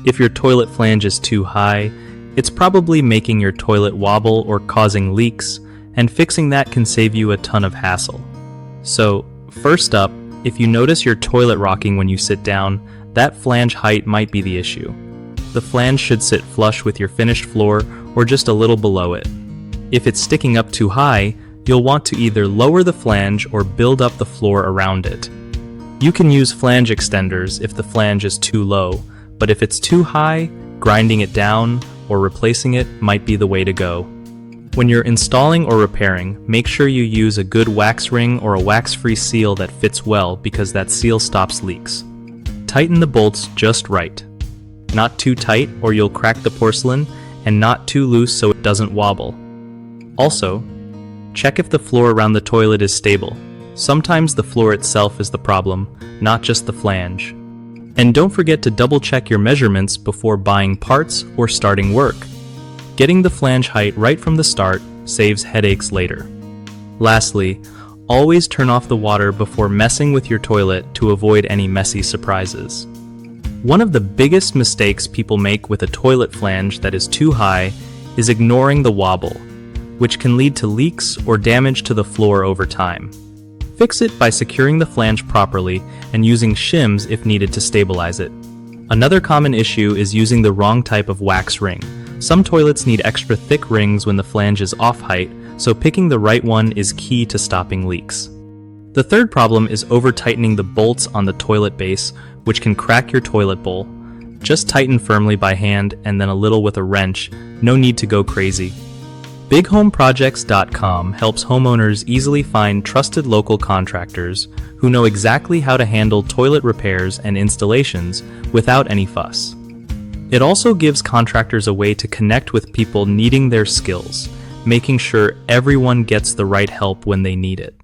If your toilet flange is too high, it's probably making your toilet wobble or causing leaks, and fixing that can save you a ton of hassle. So, first up, if you notice your toilet rocking when you sit down, that flange height might be the issue. The flange should sit flush with your finished floor or just a little below it. If it's sticking up too high, you'll want to either lower the flange or build up the floor around it. You can use flange extenders if the flange is too low, but if it's too high, grinding it down or replacing it might be the way to go. When you're installing or repairing, make sure you use a good wax ring or a wax-free seal that fits well because that seal stops leaks. Tighten the bolts just right. Not too tight or you'll crack the porcelain, and not too loose so it doesn't wobble. Also, check if the floor around the toilet is stable. Sometimes the floor itself is the problem, not just the flange. And don't forget to double-check your measurements before buying parts or starting work. Getting the flange height right from the start saves headaches later. Lastly, always turn off the water before messing with your toilet to avoid any messy surprises. One of the biggest mistakes people make with a toilet flange that is too high is ignoring the wobble, which can lead to leaks or damage to the floor over time. Fix it by securing the flange properly and using shims if needed to stabilize it. Another common issue is using the wrong type of wax ring. Some toilets need extra thick rings when the flange is off height, so picking the right one is key to stopping leaks. The third problem is over-tightening the bolts on the toilet base, which can crack your toilet bowl. Just tighten firmly by hand and then a little with a wrench, no need to go crazy. BigHomeProjects.com helps homeowners easily find trusted local contractors who know exactly how to handle toilet repairs and installations without any fuss. It also gives contractors a way to connect with people needing their skills, making sure everyone gets the right help when they need it.